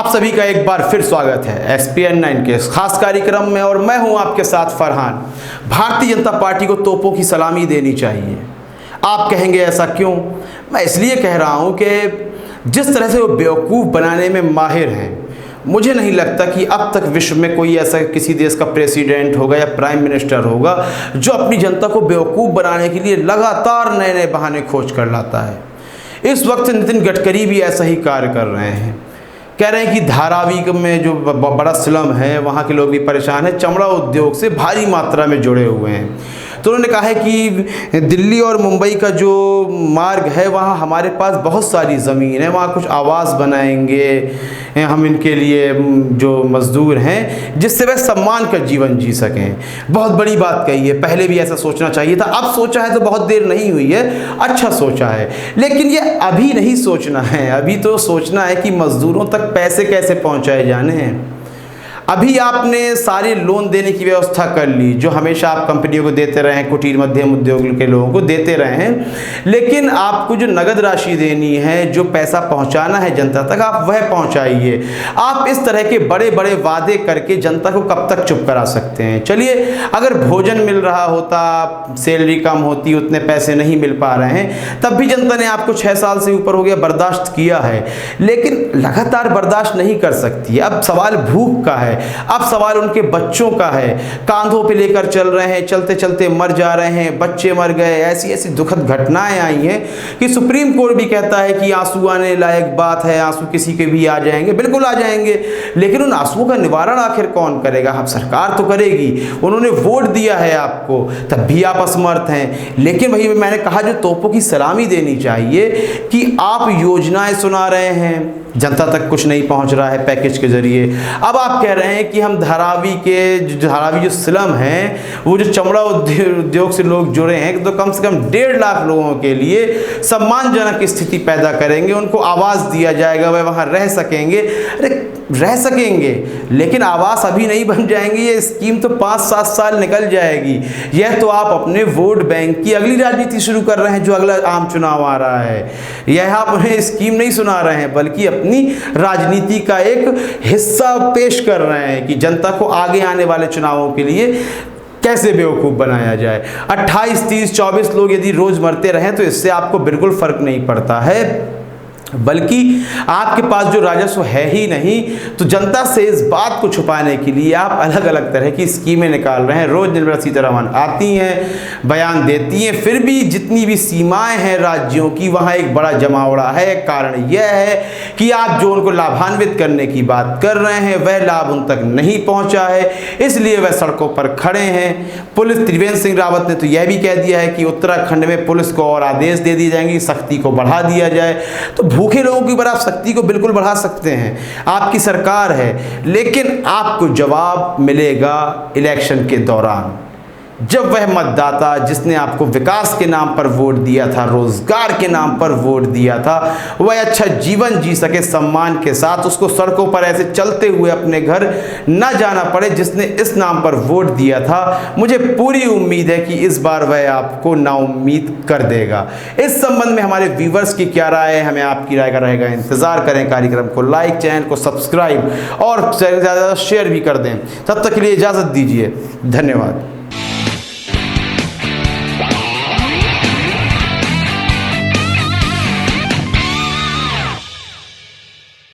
आप सभी का एक बार फिर स्वागत है SPN9 के खास कार्यक्रम में और मैं हूं आपके साथ फरहान। भारतीय जनता पार्टी को तोपों की सलामी देनी चाहिए। आप कहेंगे ऐसा क्यों? मैं इसलिए कह रहा हूं कि जिस तरह से वो बेवकूफ़ बनाने में माहिर हैं, मुझे नहीं लगता कि अब तक विश्व में कोई ऐसा किसी देश का प्रेसिडेंट होगा या प्राइम मिनिस्टर होगा जो अपनी जनता को बेवकूफ़ बनाने के लिए लगातार नए नए बहाने खोज कर लाता है। इस वक्त नितिन गडकरी भी ऐसा ही कार्य कर रहे हैं। कह रहे हैं कि धारावी में जो बड़ा स्लम है वहाँ के लोग भी परेशान हैं, चमड़ा उद्योग से भारी मात्रा में जुड़े हुए हैं। तो उन्होंने कहा है कि दिल्ली और मुंबई का जो मार्ग है वहाँ हमारे पास बहुत सारी ज़मीन है, वहाँ कुछ आवास बनाएंगे हम इनके लिए जो मज़दूर हैं, जिससे वह सम्मान का जीवन जी सकें। बहुत बड़ी बात कही है, पहले भी ऐसा सोचना चाहिए था। अब सोचा है तो बहुत देर नहीं हुई है, अच्छा सोचा है। लेकिन ये अभी नहीं सोचना है, अभी तो सोचना है कि मज़दूरों तक पैसे कैसे पहुँचाए जाने हैं। अभी आपने सारे लोन देने की व्यवस्था कर ली जो हमेशा आप कंपनियों को देते रहे हैं, कुटीर मध्यम उद्योग के लोगों को देते रहे हैं, लेकिन आपको जो नगद राशि देनी है, जो पैसा पहुंचाना है जनता तक, आप वह पहुंचाइए। आप इस तरह के बड़े बड़े वादे करके जनता को कब तक चुप करा सकते हैं? चलिए, अगर भोजन मिल रहा होता, सैलरी कम होती, उतने पैसे नहीं मिल पा रहे हैं, तब भी जनता ने आपको 6 साल से ऊपर हो गया बर्दाश्त किया है, लेकिन लगातार बर्दाश्त नहीं कर सकती। अब सवाल भूख का है, अब सवाल उनके बच्चों का है, कांधों पे लेकर चल रहे हैं, चलते चलते मर जा रहे हैं, बच्चे मर गए। ऐसी ऐसी दुखद घटनाएं आई हैं कि सुप्रीम कोर्ट भी कहता है कि आंसू आने लायक बात है, आंसू किसी के भी आ जाएंगे, बिल्कुल आ जाएंगे, लेकिन उन आंसुओं का निवारण आखिर कौन करेगा? अब सरकार तो करेगी, उन्होंने वोट दिया है आपको, तब भी आप असमर्थ हैं। लेकिन वही मैंने कहा, जो तोपों की सलामी देनी चाहिए कि आप योजनाएं सुना रहे हैं, जनता तक कुछ नहीं पहुंच रहा है पैकेज के जरिए। अब आप कह रहे हैं कि हम धारावी जो स्लम हैं, वो जो चमड़ा उद्योग से लोग जुड़े हैं, तो कम से कम 1.5 लाख लोगों के लिए सम्मानजनक स्थिति पैदा करेंगे, उनको आवास दिया जाएगा, वह वहाँ रह सकेंगे। अरे रह सकेंगे, लेकिन आवास अभी नहीं बन जाएंगे, ये स्कीम तो 5-7 साल निकल जाएगी। यह तो आप अपने वोट बैंक की अगली राजनीति शुरू कर रहे हैं, जो अगला आम चुनाव आ रहा है। यह आप उन्हें स्कीम नहीं सुना रहे हैं, बल्कि अपनी राजनीति का एक हिस्सा पेश कर रहे हैं कि जनता को आगे आने वाले चुनावों के लिए कैसे बेवकूफ़ बनाया जाए। 28, 30, 24 लोग यदि रोज़ मरते रहें तो इससे आपको बिल्कुल फ़र्क नहीं पड़ता है, बल्कि आपके पास जो राजस्व है ही नहीं, तो जनता से इस बात को छुपाने के लिए आप अलग अलग तरह की स्कीमें निकाल रहे हैं। रोज़ निर्मला सीतारमण आती हैं, बयान देती हैं, फिर भी जितनी भी सीमाएं हैं राज्यों की, वहाँ एक बड़ा जमावड़ा है। कारण यह है कि आप जो उनको लाभान्वित करने की बात कर रहे हैं, वह लाभ उन तक नहीं पहुँचा है, इसलिए वह सड़कों पर खड़े हैं। पुलिस, त्रिवेंद्र सिंह रावत ने तो यह भी कह दिया है कि उत्तराखंड में पुलिस को और आदेश दे दिए जाएंगे, सख्ती को बढ़ा दिया जाए। तो भूखे लोगों की ऊपर आप सख्ती को बिल्कुल बढ़ा सकते हैं, आपकी सरकार है, लेकिन आपको जवाब मिलेगा इलेक्शन के दौरान, जब वह मतदाता जिसने आपको विकास के नाम पर वोट दिया था, रोजगार के नाम पर वोट दिया था, वह अच्छा जीवन जी सके सम्मान के साथ, उसको सड़कों पर ऐसे चलते हुए अपने घर न जाना पड़े जिसने इस नाम पर वोट दिया था। मुझे पूरी उम्मीद है कि इस बार वह आपको नाउम्मीद कर देगा। इस संबंध में हमारे व्यूवर्स की क्या राय है, हमें आपकी राय का रहेगा इंतजार करें। कार्यक्रम को लाइक, चैनल को सब्सक्राइब और ज़्यादा से ज़्यादा शेयर भी कर दें। तब तक के लिए इजाज़त दीजिए, धन्यवाद।